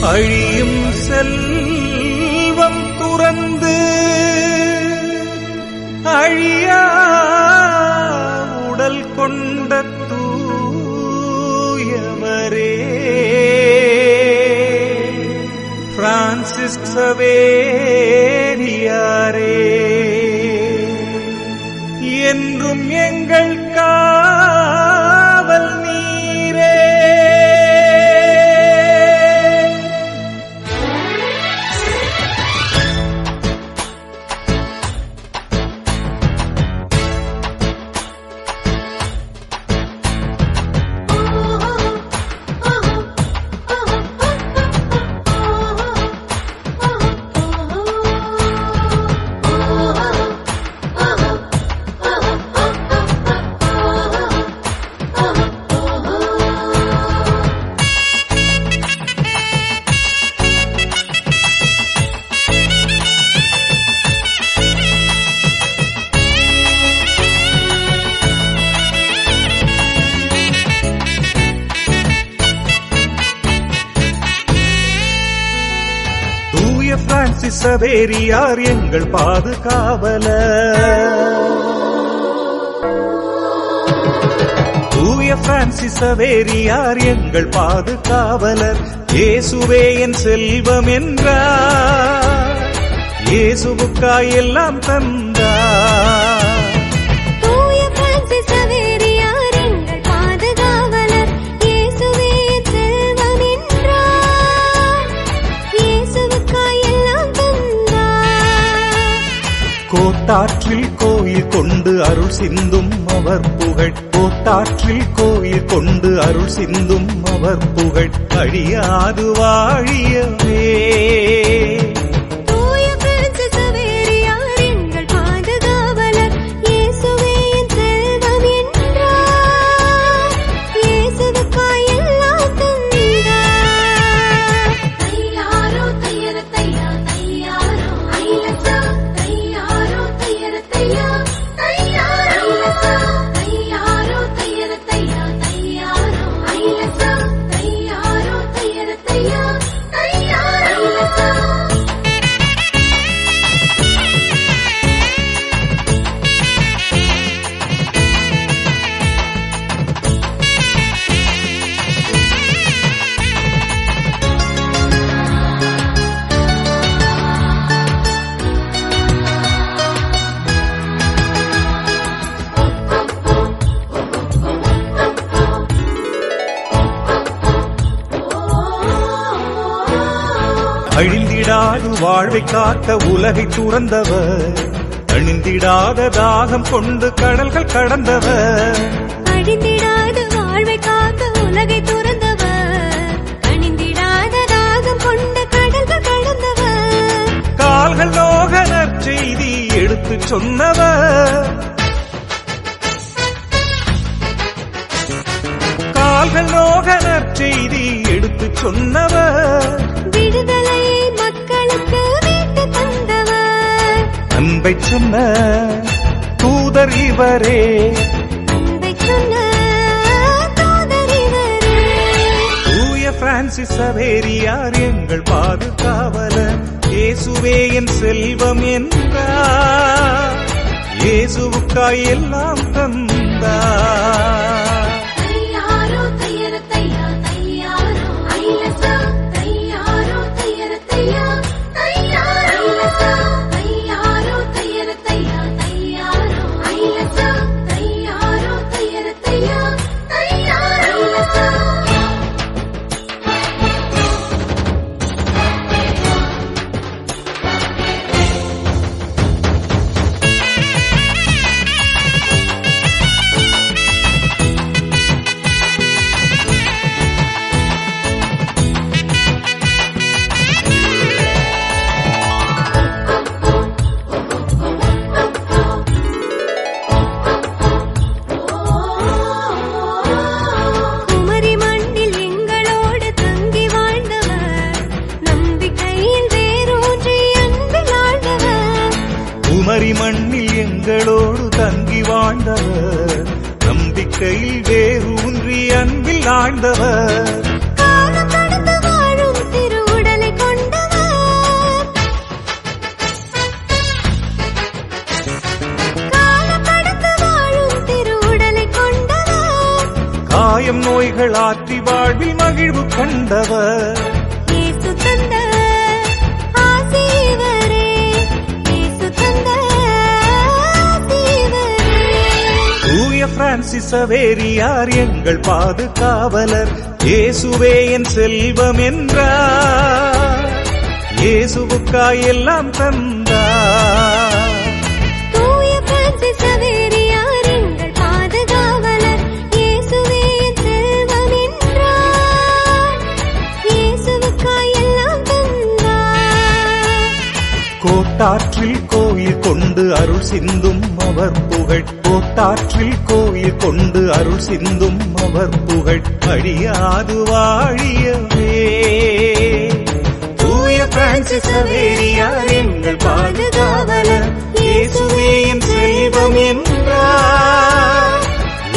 அழியும் செல்வம் துறந்து அழியா உடல் கொண்ட தூயவரே பிரான்சிஸ் சவேரியாரே என்றும் எங்கள் காவல் நீரே. பிரான்சிஸ் சவேரியார் எங்கள் பாதுகாவலர். தூய பிரான்சிஸ் சவேரியார் எங்கள் பாதுகாவலர். இயேசுவே என் செல்வம் என்றார், இயேசுவுக்காய் எல்லாம் தந்தார். கோட்டாற்றில் கோயில் கொண்டு அருள் சிந்தும் அவர் புகழ், கோட்டாற்றில் கோயில் கொண்டு அருள் சிந்தும் அவர் புகழ் அழியாது வாழியவே. அழிந்திடாது வாழ்வை காக்க உலகை துறந்தவர், அழிந்திடாத தாகம் கொண்டு கடல்கள் கடந்தவர். அழிந்திடாது வாழ்வை காக்க உலகை துறந்தவர், அழிந்திடாத தாகம் கொண்டு கடல்கள் கடந்தவர். கால்கள் நோக நற்செய்தி எடுத்துச் சொன்னவர், கால்கள் நோக நற்செய்தி எடுத்துச் சொன்னவர். விடுதலையை மக்களுக்கு மீட்டு தந்தவர், அன்பை சொன்ன தூதர் இவரே, அன்பை சொன்ன தூதர் இவரே. தூய பிரான்சிஸ் சவேரியார் எங்கள் பாதுகாவலர். இயேசுவே என் செல்வம் என்றார், இயேசுவுக்காய் எல்லாம் தந்தார். குமரி மண்ணில் எங்களோடு தங்கி வாழ்ந்தவர், நம்பிக்கையில் வேரூன்றி அன்பில் ஆழ்ந்தவர். காலம் கடந்து வாழும் திருவுடல் மாயம் நோய்கள் ஆற்றி வாழ்வில் மகிழ்வு கண்டவர். இயேசு தந்த ஆசி இவரே, இயேசு தந்த ஆசி இவரே. தூய பிரான்சிஸ் சவேரியார் எங்கள் பாதுகாவலர், இயேசுவே என் செல்வம் என்றார், இயேசுவுக்காய் எல்லாம் தந்தார். தூய பிரான்சிஸ் சவேரியார் எங்கள் பாதுகாவலர், இயேசுவே என் செல்வம் என்றார், இயேசுவுக்காய் எல்லாம் தந்தார். கோட்டாற்றில் கோயில் கொண்டு அருள் சிந்தும் அவர் புகழ், கோட்டாற்றில் கோயில் கொண்டு அருள் சிந்தும் அவர் புகழ் அழியாது வாழியவே. தூய பிரான்சிஸ் சவேரியார் எங்கள் பாதுகாவலர், இயேசுவே என் செல்வம் என்றார்,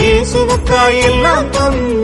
இயேசுவுக்காய் எல்லாம் தந்தார்.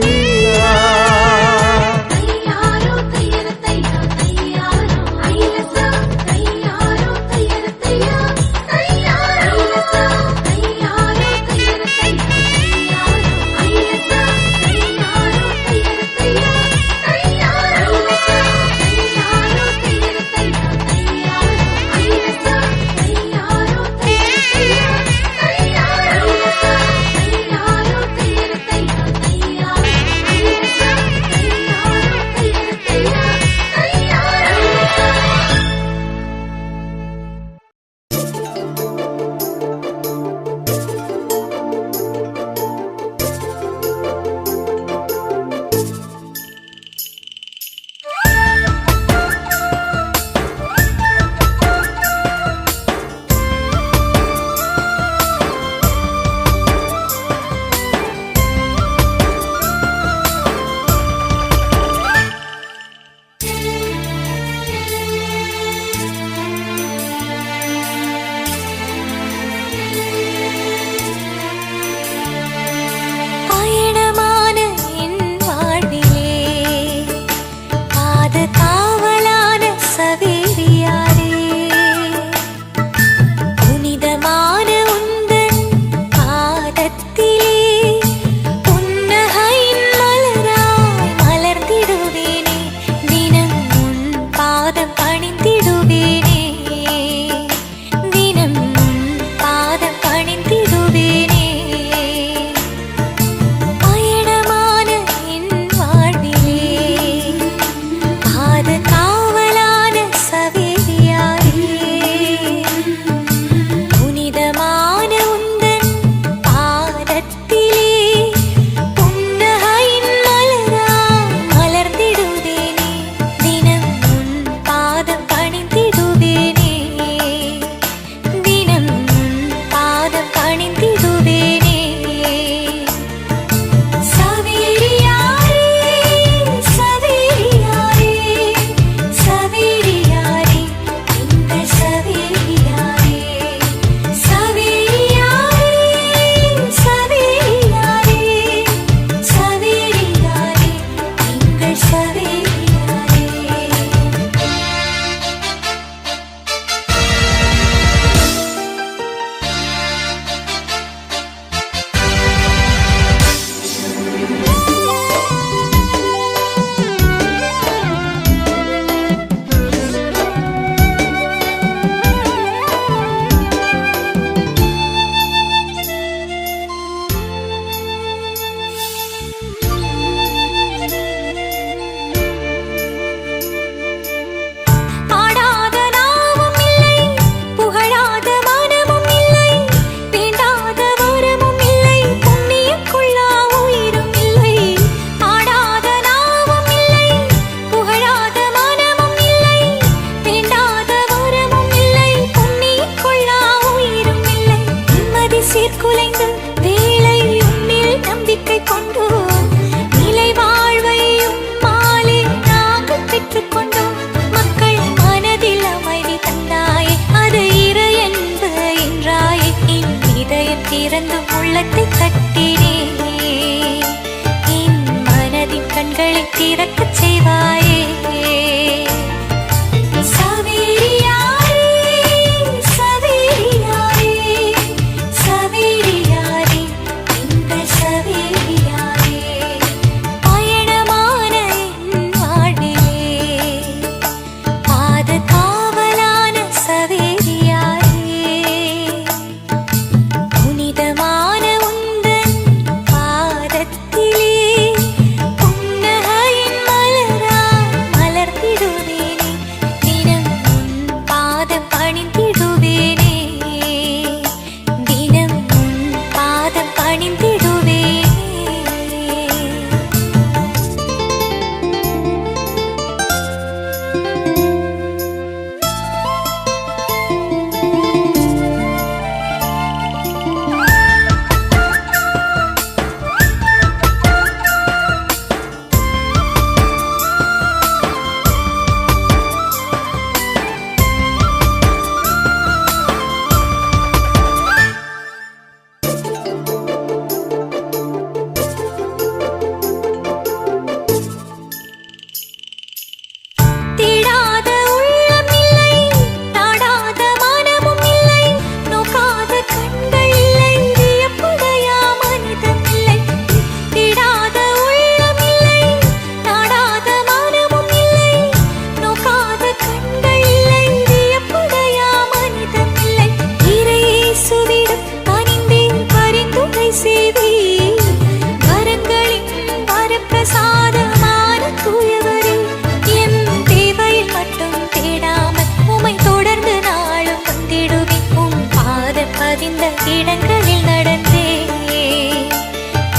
அந்த இடங்களில் நடந்தே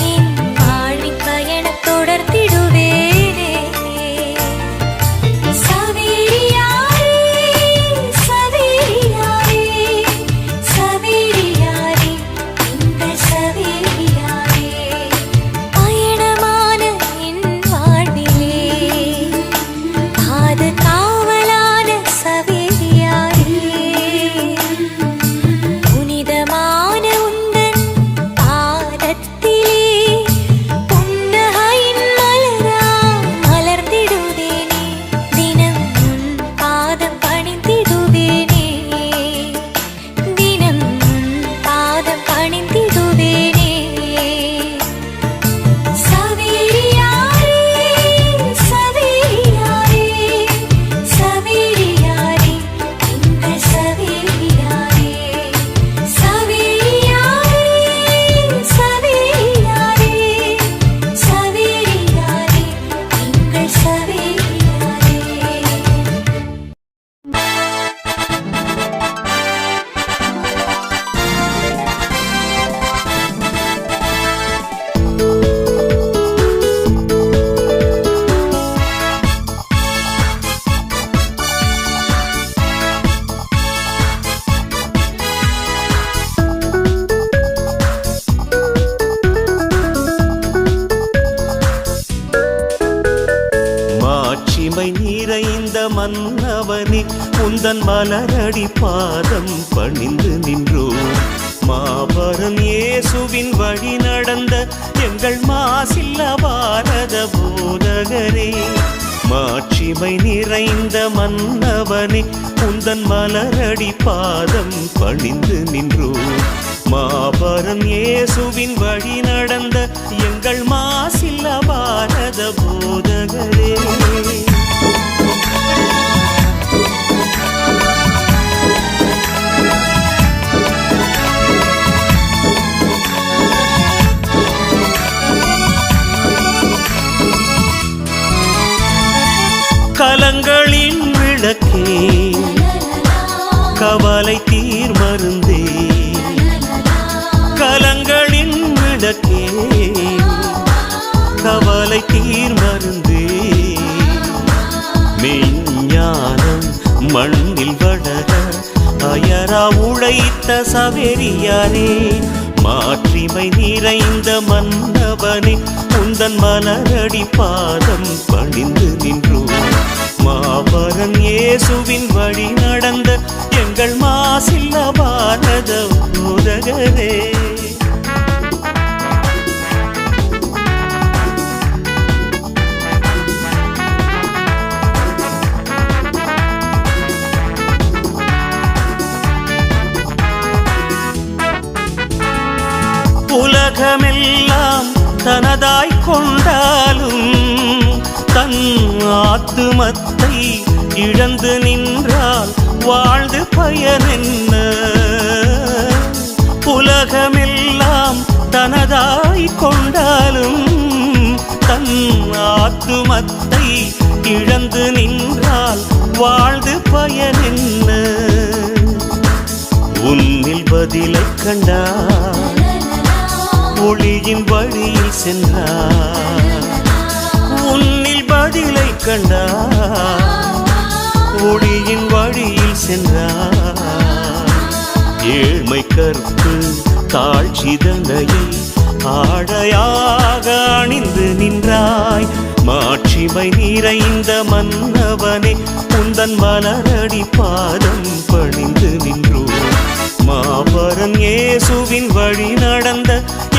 என் வாழ்வின் பயணம் தொடர்ந்திடுவேனே. சவேரியாரே, சவேரியாரே, சவேரியாரே, எங்கள் சவேரியாரே. பயணமான என் வாழ்விலே பாதுகாவலான சவேரியாரே. புனிதமான உந்தன் பாதத்திலே புன்னகையின் மலராய் மலர்ந்திடுவேனே. தினம் உன் பாதம் பணிந்திடுவேனே. தினம் உன் பாதம் பணிந்திடுவேனே. சவேரியாரே, சவேரியாரே, சவேரியாரே, எங்கள் சவேரியாரே. சவேரியாரே, சவேரியாரே, சவேரியாரே, எங்கள் சவேரியாரே. மாட்சிமை நிறைந்த மன்னவனே உந்தன் மலரடி பாதம் பணிந்து நின்றோம். மாபரம் இயேசுவின் வழி நடந்த எங்கள் மாசில்ல பாரத போதகரே. மாட்சிமை நிறைந்த மன்னவனே உந்தன் மலரடி பாதம் பணிந்து நின்றோம். மாபரம் இயேசுவின் வழி நடந்த எங்கள் மாசில்ல பாரத போதகரே. கலங்களின் விளக்கே, கவலை தீர் மருந்தே. கலங்களின் விளக்கே, கவலை தீர் மருந்தே. மெய்ஞானம் மண்ணில் வளர அயரா உழைத்த சவேரியாரே. மாட்சிமை நிறைந்த மன்னவனே உந்தன் மலரடி பாதம் பணிந்து நின்றோம். மாபரம் இயேசுவின் வழி நடந்த எங்கள் மாசில்ல பாரத போதகரே. உலகமெல்லாம் தனதாய் கொண்டாலும் தன் ஆத்துமத்தை இழந்து நின்றால் வாழ்ந்து பயனென்ன. உலகமெல்லாம் தனதாய் கொண்டாலும் தன் ஆத்துமத்தை இழந்து நின்றால் வாழ்ந்து பயனென்ன. உன்னில் பதிலைக் கண்டார், ஒளியின் வழியில் சென்றார். உன்னில் பதிலைக் கண்டார், ஒளியின் வழியில் சென்றார். ஏழ்மை கற்பு தாழ்ச்சிதனையை ஆடையாக அணிந்து நின்றாய். மாட்சிமை நிறைந்த மன்னவனே உந்தன் மலரடி பாதம் பணிந்து நின்றோம். மாபரம் இயேசுவின் வழி நடந்த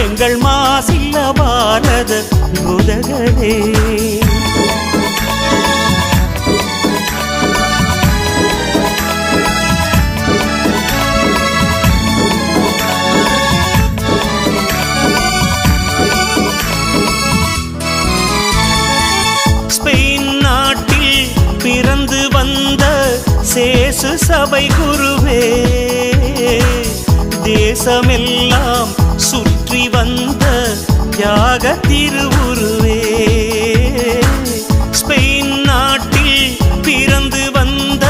எங்கள் மாசில்ல பாரத போதகரே. ஸ்பெயின் நாட்டில் பிறந்து வந்த சேசு சபை குருவே. தேசமெல்லாம் சுற்றி வந்த தியாக திருவுருவே. ஸ்பெயின் நாட்டில் பிறந்து வந்த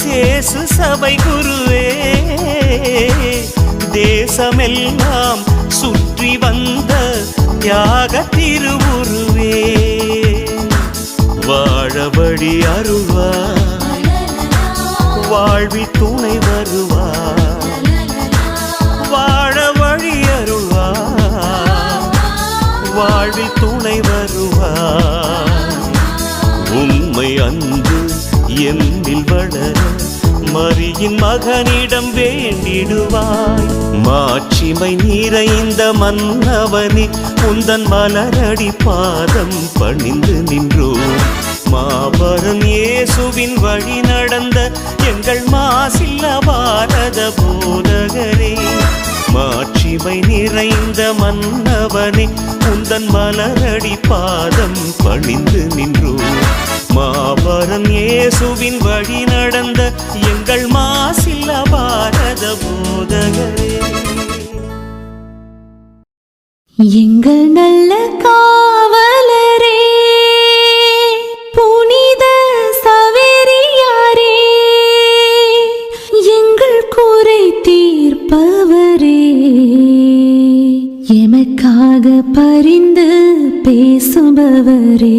சேசு சபை குருவே. உலகமெல்லாம் சுற்றி வந்த தியாக திருவுருவே வாழ வழி அருள்வாய் வாழ்வில் துணை வருவாய் வாழ வழி அருள்வாய் வாழ்வில் துணை வருவாய் உண்மை அன்பு என்னில் வளர மரியின் மகனிடம் வேண்டிடுவாய் மாட்சிமை நிறைந்த மன்னவனே உந்தன் மலரடி பாதம் பணிந்து நின்றோம் மாபரன் இயேசுவின் வழி நடந்த எங்கள் மாசில்ல பாரத போதகரே மாட்சிமை நிறைந்த மன்னவனே உந்தன் மலரடி பாதம் பணிந்து நின்றோம் மாபரன் இயேசுவின் வழி நடந்த எங்கள் மாசில்ல பாரத போதகரே எங்கள் நல்ல காவலரே புனித சவேரியாரே எங்கள் குறை தீர்ப்பவரே எமக்காக பரிந்து பேசுபவரே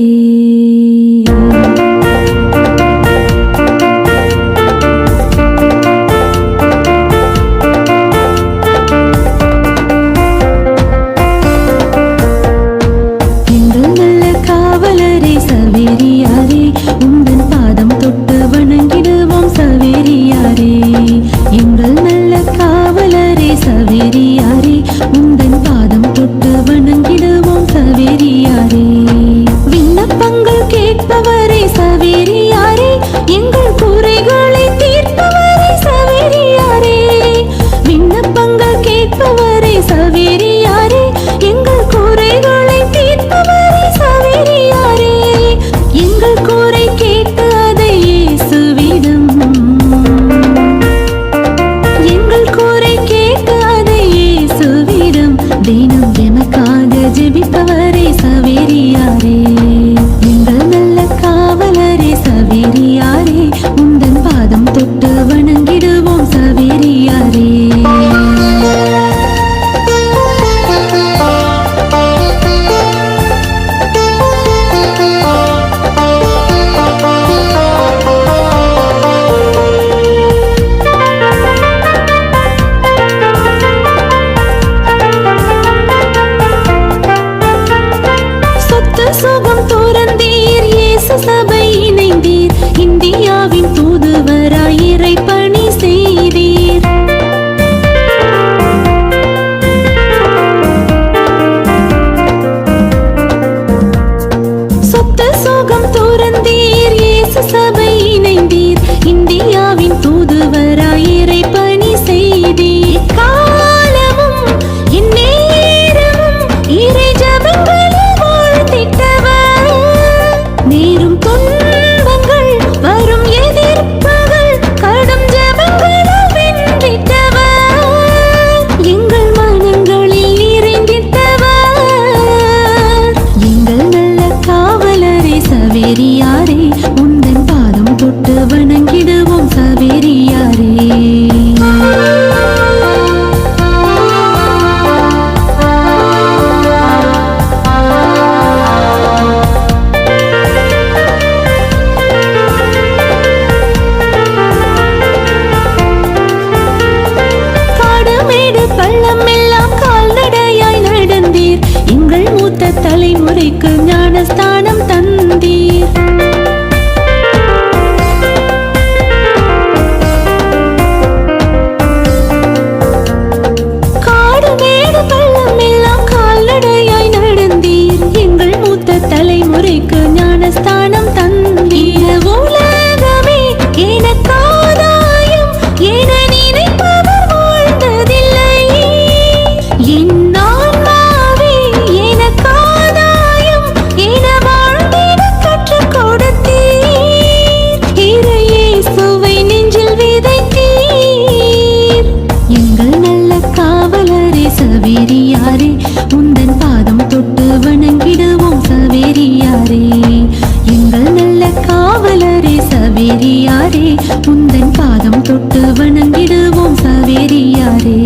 சவேரியாரே உந்தன் பாதம் தொட்டு வணங்கிடுவோம் சவேரியாரே.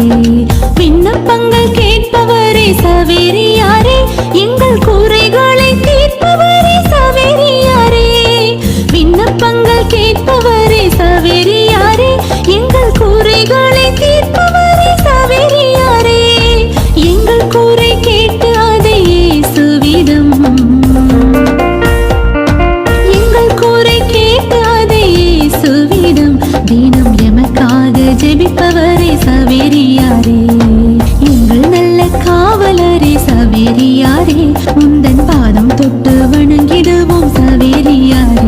விண்ணப்பங்கள் கேட்பவரே சவேரியாரே, எங்கள் குறைகளை தீர்ப்பவரே சவேரியாரே. விண்ணப்பங்கள் கேட்பவரே சவேரியாரே, எங்கள் குறைகளை தீர்ப்பவரே சவேரியாரே. எங்கள் குறை கேட்டு அதை இயேசுவிடம், எங்கள் குறை கேட்டு அதை இயேசுவிடம் தினம் எமக்காக ஜெபிப்பவரே சவேரியாரே. எங்கள் நல்ல காவலரே சவேரியாரே, உந்தன் பாதம் தொட்டு வணங்கிடுவோம் சவேரியாரே.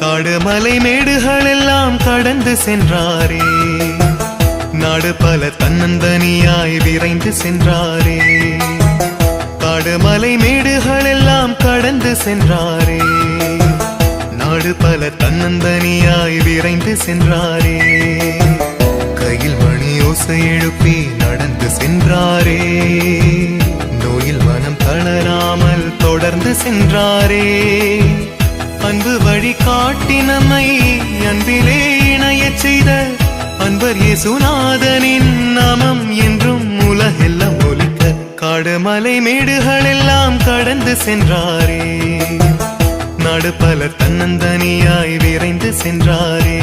காடு மலை மேடுகள் எல்லாம் கடந்து சென்றாரே, நாடு பல தன்னந்தனியாய் விரைந்து சென்றாரே. காடு மலை மேடுகள் எல்லாம் கடந்து சென்றாரே, நாடு பல தன்னந்தனியாய் விரைந்து சென்றாரே. கையில் மணி ஓசை எழுப்பி நடந்து சென்றாரே, நோயில் மனம் தளராமல் தொடர்ந்து சென்றாரே. அன்பு வழி காட்டி நம்மை அன்பிலே இணையச் செய்த அன்பர் இயேசுநாதனின் நாமம் என்றும் உலகெல்லாம் ஒலிக்க காடு மலை மேடுகள் எல்லாம் கடந்து சென்றாரே, நாடு பல தன்னந்தனியாய் விரைந்து சென்றாரே.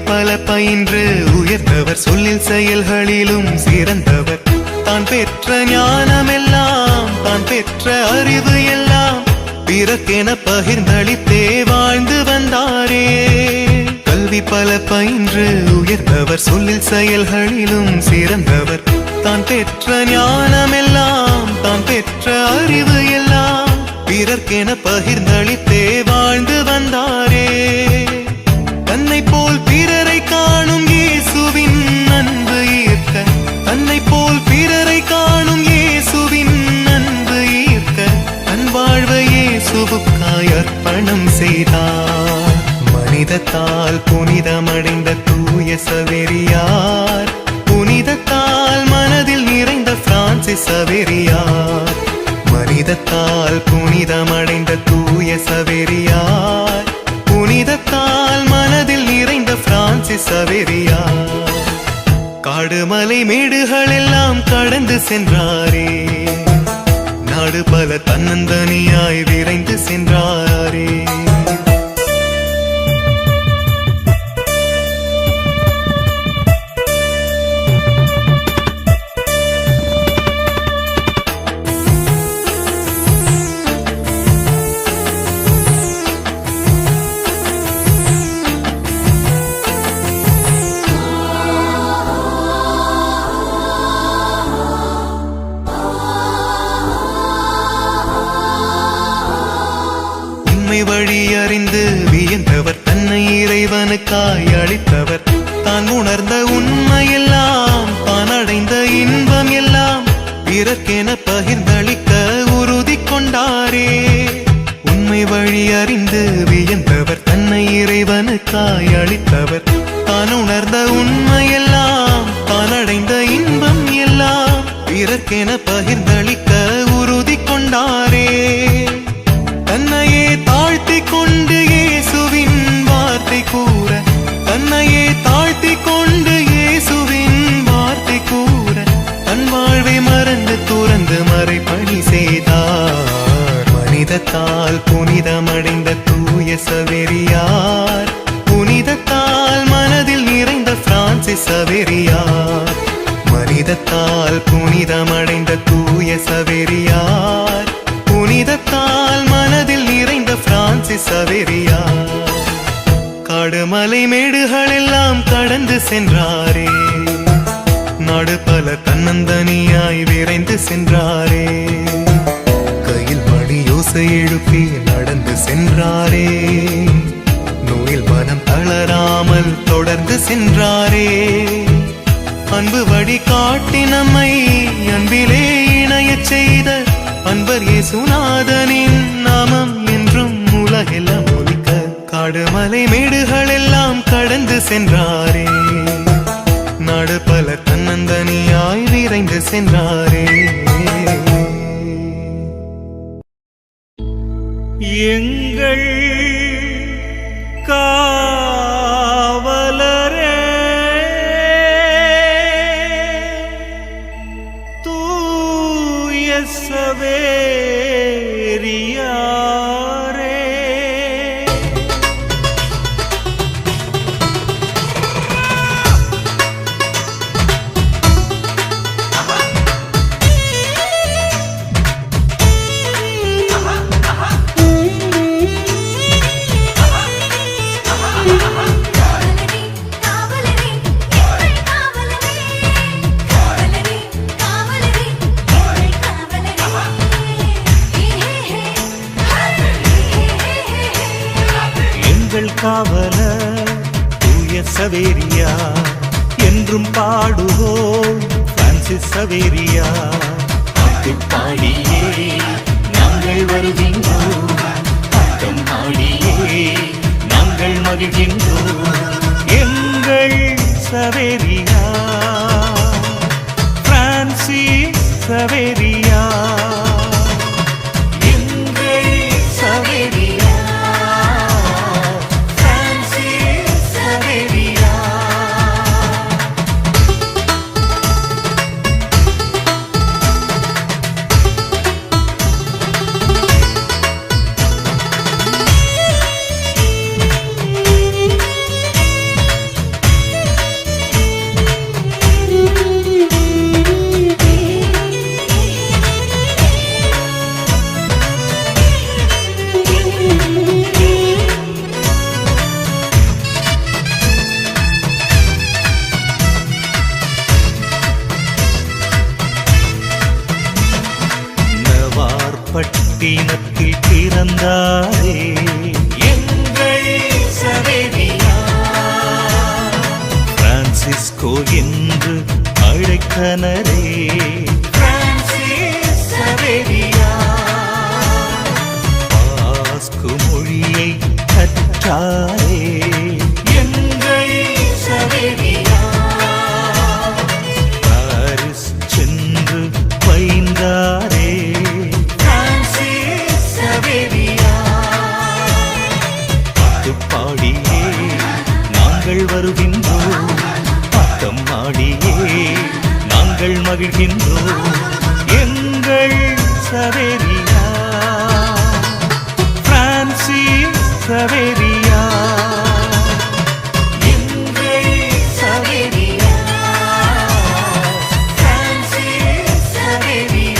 பல பயின்று உயர்ந்தவர், சொல்லில் செயல்களிலும் சிறந்தவர். தான் பெற்ற ஞானமெல்லாம், தான் பெற்ற அறிவு எல்லாம் பிறக்கென பகிர்ந்தளித்தே வாழ்ந்து வந்தாரே. கல்வி பல பயின்று உயர்ந்தவர், சொல்லில் செயல்களிலும் சிறந்தவர். தான் பெற்ற ஞானமெல்லாம், தான் பெற்ற அறிவு எல்லாம் பிறர்க்கென பகிர்ந்தளித்தே வாழ்ந்து வந்தாரே. தன்னை போல் பிறரை காணும் இயேசுவின் அன்பு ஈர்க்க, தன்னை போல் பிறரை காணும் இயேசுவின் அன்பு ஈர்க்க தன் வாழ்வை இயேசுவுக்காய் அர்ப்பணம் செய்தார். மனிதத்தால் புனிதமடைந்த தூய சவேரியார், புனிதத்தால் மனதில் நிறைந்த பிரான்சிஸ் சவேரியார். மனிதத்தால் புனிதமடைந்த தூய சவேரியார், புனிதத்தால் மனதில் நிறைந்த பிரான்சிஸ் சவேரியார். காடு மலை மேடுகள் எல்லாம் கடந்து சென்றாரே, நாடு பல தன்னந்தனியாய் விரைந்து சென்றாரே. வழி அறிந்து வியந்தவர், தன்னை இறைவனுக்காய் அளித்தவர். தான் உணர்ந்த உண்மையெல்லாம், தான் அடைந்த இன்பம் எல்லாம் பிறர்க்கென பகிர்ந்தளிக்க உறுதி கொண்டாரே. உண்மை வழி அறிந்து வியந்தவர், தன்னை இறைவனுக்காய் அளித்தவர். தான் உணர்ந்த உண்மையெல்லாம், தான் அடைந்த இன்பம் எல்லாம் பிறர்க்கென பகிர்ந்தளிக்க உறுதி கொண்டாரே. தன்னையே தாழ்த்தி கொண்டு இயேசுவின் வார்த்தை கூற, தன்னையே தாழ்த்தி கொண்டு இயேசுவின் வார்த்தை கூற பிரான்சிஸ் சவேரியார். மனிதத்தால் புனிதமடைந்த தூய சவேரியார், புனிதத்தால் மனதில் நிறைந்த பிரான்சிஸ் சவேரியார். காடுமலை மேடுகள் எல்லாம் கடந்து சென்றாரே, நாடு பல தன்னந்தனியாய் விரைந்து சென்றாரே. கையில் மணி யோசை எழுப்பி நடந்து சென்றாரே, நோயில் மனம் தளராமல் தொடர்ந்து சென்றாரே. அன்பு வழி காட்டி நம்மை அன்பிலே இணையச் செய்த அன்பர் இயேசுநாதனின் நாமம் என்றும் உலகெல்லாம் ஒலிக்க காடுமலை மேடுகள் எல்லாம் கடந்து சென்றாரே, நாடு பல தன்னந்தனியாய் விரைந்து சென்றாரே. எங்கள் காவலரே, தூய சவேரியாரே, எங்கள் காவலர் தூய சவேரியார், என்றும் பாடுவோம் பிரான்சிஸ் சவேரியார். பாட்டுப் பாடியே நாங்கள் வருகின்றோம், பாட்டம் பாடியே நாங்கள் மகிழ்கின்றோம். எங்கள் சவேரியார் பிரான்சிஸ் சவேரியார், எங்கள் சவேரியார் பிரான்சிஸ் சவேரியார். பட்டினத்தில் பிறந்தாரே எங்கள் சவேரியார், பிரான்சிஸ்கோ என்று அழைத்தனரே பிரான்சிஸ் சவேரியார். பாஸ்கு மொழியை கற்றாரே எங்கள் சவேரியார், பாரிஸ் சென்று பயின்றாரே பாடியே நாங்கள் வருகின்றோம், பாட்டம் ஆடியே நாங்கள் மகிழ்கின்றோம். எங்கள் சவேரியார் பிரான்சிஸ் சவேரியார், எங்கள் சவேரியார் பிரான்சிஸ் சவேரியார்.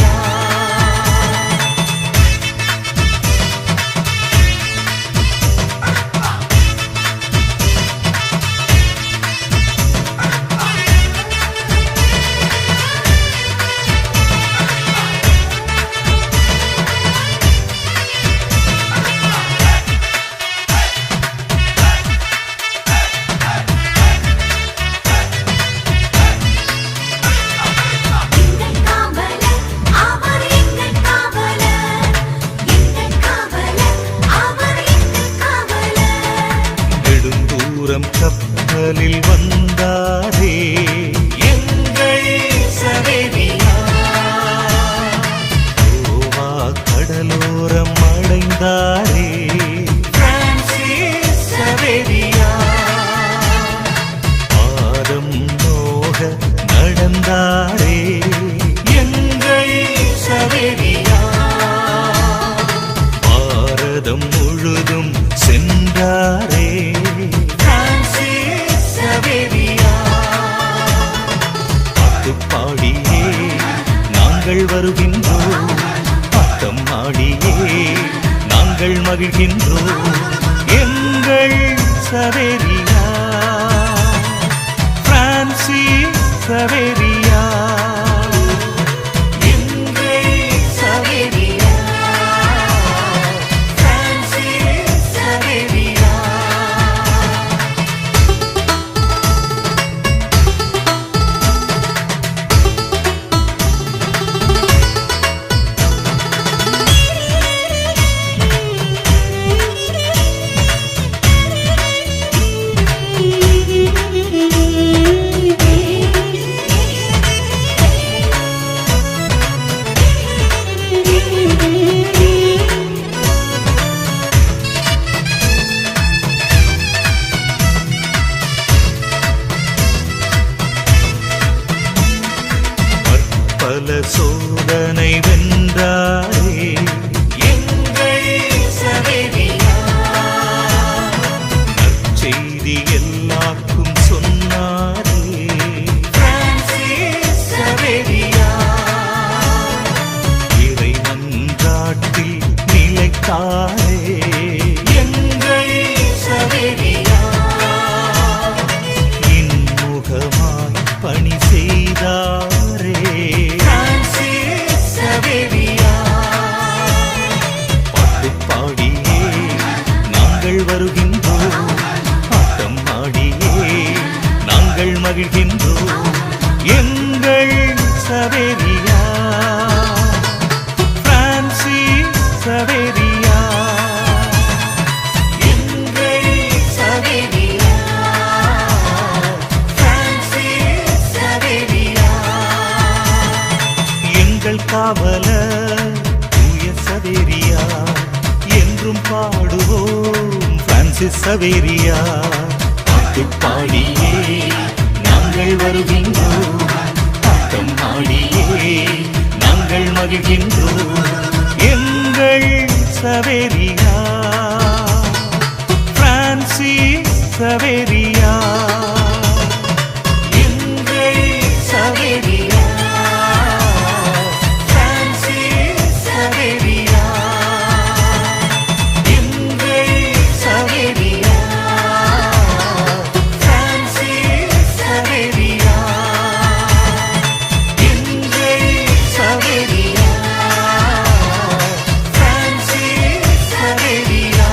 மகிழ்கின்றோம் எங்கள் சவேரியா பிரான்சிஸ் சவேரியா எங்கள் சவேரியா பிரான்சிஸ் சவேரியா. பல சோதனை வென்றாரே எங்கள் சவேரியா நற்செய்தி எல்லாருக்கும் சொன்னாரே பிரான்சிஸ் சவேரியா இறை மன்றாட்டில் நிலைத்தாரே எங்கள் சவேரியா இன்முகமாய் பணி செய்தாரே பாட்டு பாடியே நாங்கள் வருகின்றோம் ஆட்டம் ஆடியே நாங்கள் மகிழ்கின்றோம் எங்கள் சவேரியா பிரான்சிஸ் சவேரியா எங்கள் சவேரியா பிரான்சிஸ் சவேரியா எங்கள் காவலர் தூய சவேரியா என்றும் பாடுவோம் பிரான்சிஸ் சவேரியா பாட்டு பாடியே நாங்கள் வருகின்றோம் ஆட்டம் ஆடியே நாங்கள் மகிழ்கின்றோம் எங்கள் சவேரியா பிரான்சிஸ் சவேரியா எங்கள் சவேரியா பிரான்சிஸ் சவேரியா எங்கள் சவேரியா பிரான்சிஸ் சவேரியா எங்கள் சவேரியா பிரான்சிஸ் சவேரியா.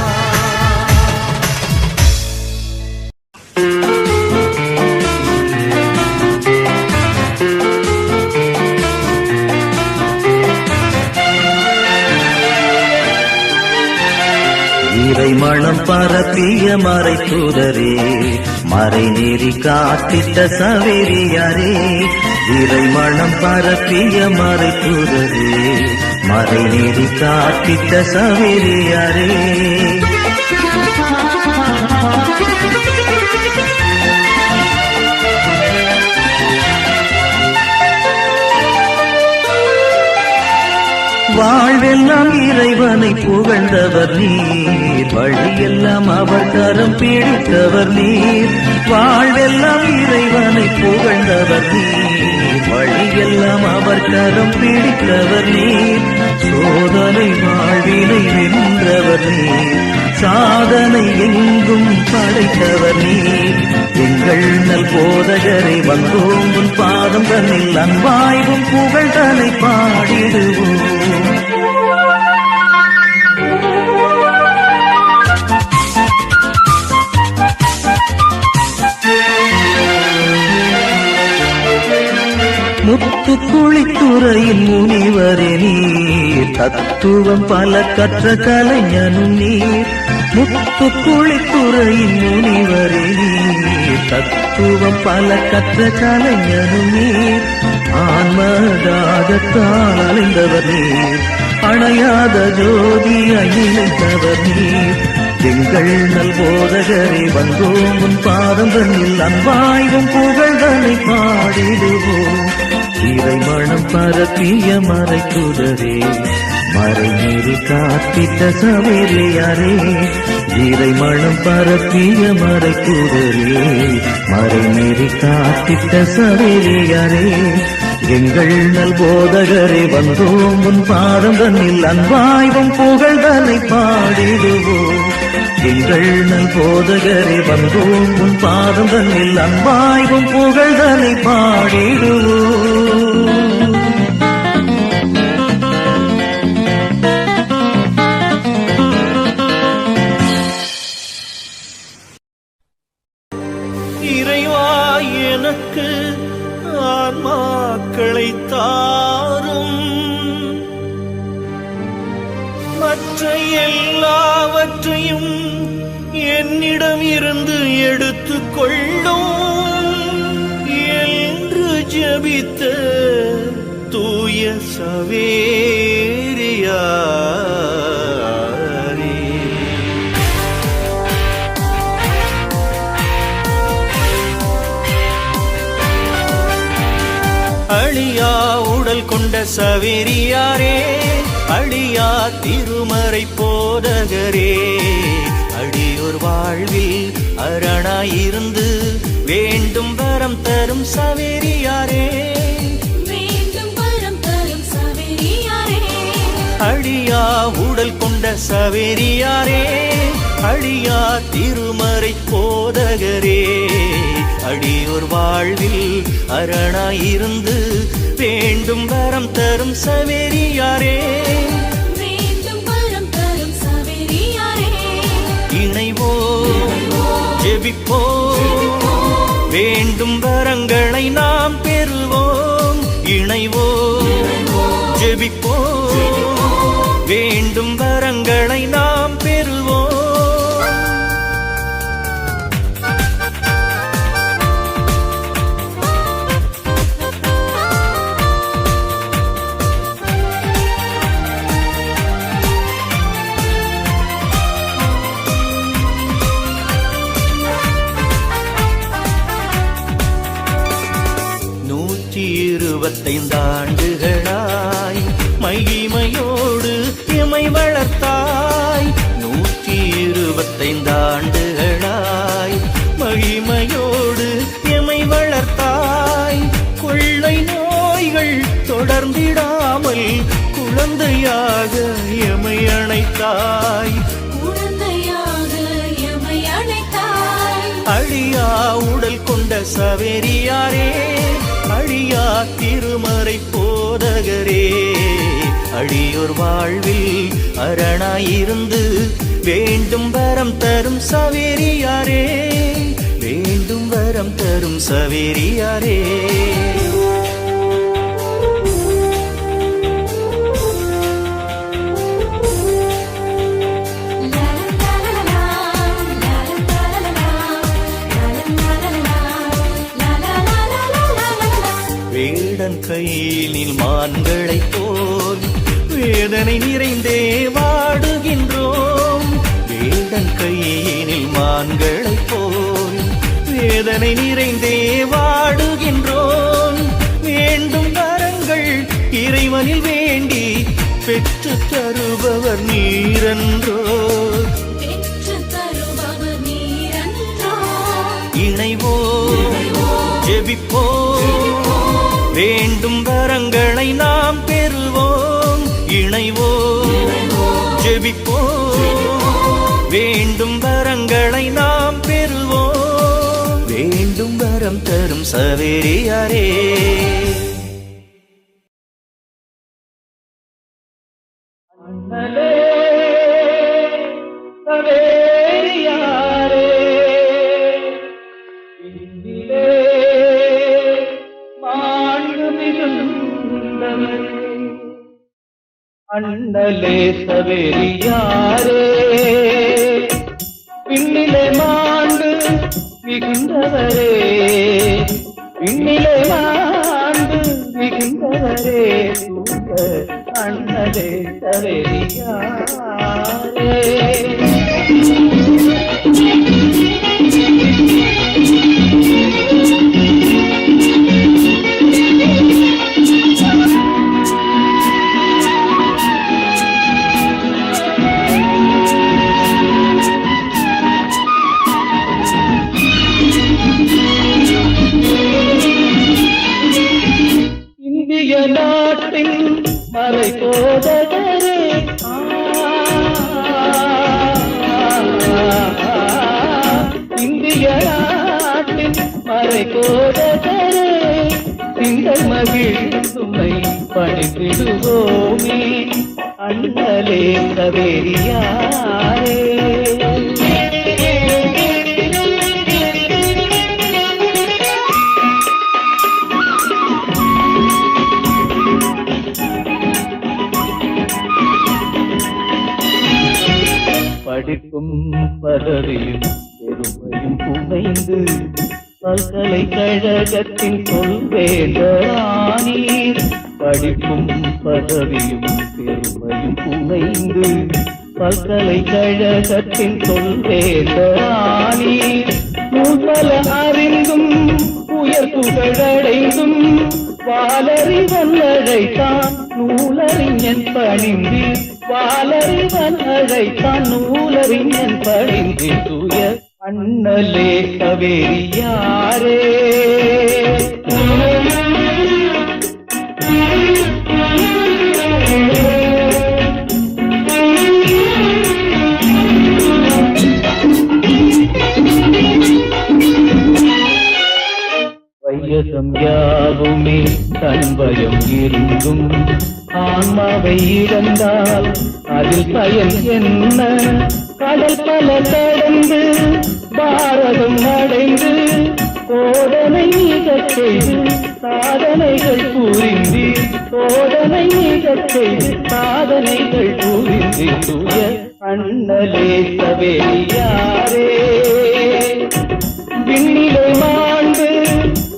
இறை மணம் பரப்பிய மறை தூதரே மறை நெறி காத்திட்ட சவேரியாரே இறை மணம் பரப்பிய மறை தூதரே மறை நெறி காத்திட்ட சவேரியாரே வாழ்வெல்லாம் இறைவனை புகழ்ந்தவர் நீர் வழியெல்லாம் அவர் கரம் பிடித்தவர் நீர் வாழ்வெல்லாம் இறைவனை புகழ்ந்தவர் நீர் வழியெல்லாம் அவர் கரம் பிடித்தவர் நீர் சோதனை வாழ்வினை வென்றவர் நீர் சாதனை எங்கும் படைத்தவர் நீர் எங்கள் நல் போதகரை வந்தோம் உன் பாதம் தன்னில் அன்பாய்வும் புகழ் தன்னை பாடிடுவோம். முத்து குளித்துறையின் முனிவரே நீர் தத்துவம் பல கற்ற கலைஞனும் நீர் முத்து குளித்துறையின் முனிவரே நீர் தத்துவம் பல கற்ற கலைஞனும் நீர் ஆன்மதாகத்தால் அலைந்தவர் நீர் அணையாத ஜோதியாய் நிலைத்தவர் நீர் எங்கள் நல் போதகரே வந்தோம் உன் பாதம் தன்னில் அன்பாய்வும் புகழ்தனை பாடிடுவோம். இறை மணம் பரப்பிய மறை தூதரே மறை நெறி காத்திட்ட சவேரியாரே இறை மணம் பரப்பிய மறை தூதரே மறை நெறி காத்திட்ட சவேரியாரே எங்கள் நல் போதகரே வந்தோம் உன் பாதம் தன்னில் அன்பாய்வும் புகழ்தனை பாடிடுவோம். எங்கள் நல் போதகரே வந்தோம் உன் பாதம் தன்னில் அன்பாய்வும் புகழ்தனை பாடிடுவோம். இறைவா எனக்கு ஆன்மாக்களை தாரும், மற்ற எல்லாவற்றையும் என்னிடம் இருந்து எடுத்துக் கொள்ளும் என்று ஜெபித்த தூய சவேரியாரே. அழியா உடல் கொண்ட சவேரியாரே, அழியா திருமறை போதகரே, அடியோர் வாழ்வில் அரணாயிருந்து வேண்டும் வரம் தரும் சவேரியாரே. வேண்டும் வரம் தரும் சவேரியாரே. அழியா உடல் கொண்ட சவேரியாரே, அழியா திருமறை போதகரே, அடியோர் வாழ்வில் அரணாயிருந்து வேண்டும் வரம் தரும் சவேரியாரே. வேண்டும் வரம் தரும் சவேரியாரே. இணைவோம் ஜெபிப்போம், வேண்டும் வரங்களை நாம் பெறுவோம். இணைவோம் ஜெபிப்போம், வேண்டும் வரங்களை நாம் பெறுவோம். ஆண்டுகளாய் மகிமையோடு எமை வளர்த்தாய். 125 ஆண்டுகளாய் மகிமையோடு எமை வளர்த்தாய். கொள்ளை நோய்கள் தொடர்ந்திடாமல் குழந்தையாக எமை அணைத்தாய். குழந்தையாக எமை அணைத்தாய். அழியா உடல் கொண்ட சவேரியாரே, அழியா திருமறை போதகரே, அடியோர் வாழ்வில் அரணாயிருந்து வேண்டும் வரம் தரும் சவேரியாரே. வேண்டும் வரம் தரும் சவேரியாரே. வேடன் கையினில் மான்களைப் போல் வேதனை நிறைந்தே வாடுகின்றோம். வேடன் கையினில் மான்களைப் போல் வேதனை நிறைந்தே வாடுகின்றோம். வேண்டும் வரங்கள் இறைவனில் வேண்டி பெற்று தருபவர் நீரன்றோ. இணைவோம் ஜெபிப்போம், வேண்டும் வரங்களை நாம் பெறுவோம். இணைவோம் ஜெபிப்போம், வேண்டும் வரங்களை நாம் பெறுவோம். வேண்டும் வரம் தரும் சவேரியாரே. சவேரியாரே, இந்திலே மாண்பு மிகுந்தவரே, அண்ணலே சவேரியாரே, விண்ணிலே மாண்பு மிகுந்தவரே, விண்ணிலே மாண்பு மிகுந்தவரே, அண்ணலே சவேரியாரே. மறை போதகரே இந்திய நாட்டின் மறை போதகரே திங்கள் மகிழ் சுமை பணித்திடுவோமே அண்ணலே சவேரியாரே படிப்பும் பதவியும் பெருமையும் புனைந்து பல்கலைக்கழகத்தின் சொல்வேந்தரானீர் படிப்பும் பதவியும் பெருமையும் புனைந்து பல்கலைக்கழகத்தின் சொல்வேந்தரானீர் நூல்பல அறிந்தும் உயர் புகழடைந்தும் வாலறிவன் அழைத்தான் நூலறிஞன் பணிந்து வாலறிவன் அழைத்தான் நூலறிஞன் பணிந்து தூய அண்ணலே சவேரியாரே வையகம் யாவுமே தன்பயம் இருந்தும் ஆன்மாவை இழந்தால் அதில் பயன் என்ன கடல் பல கடந்து பாரதம் அடைந்து சோதனை மிகச் செய்து சாதனைகள் புரிந்து சோதனை மிகச் செய்து சாதனைகள் புரிந்து தூய அண்ணலே சவேரியாரே விண்ணிலை மாண்டு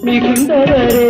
மிகுந்தவரே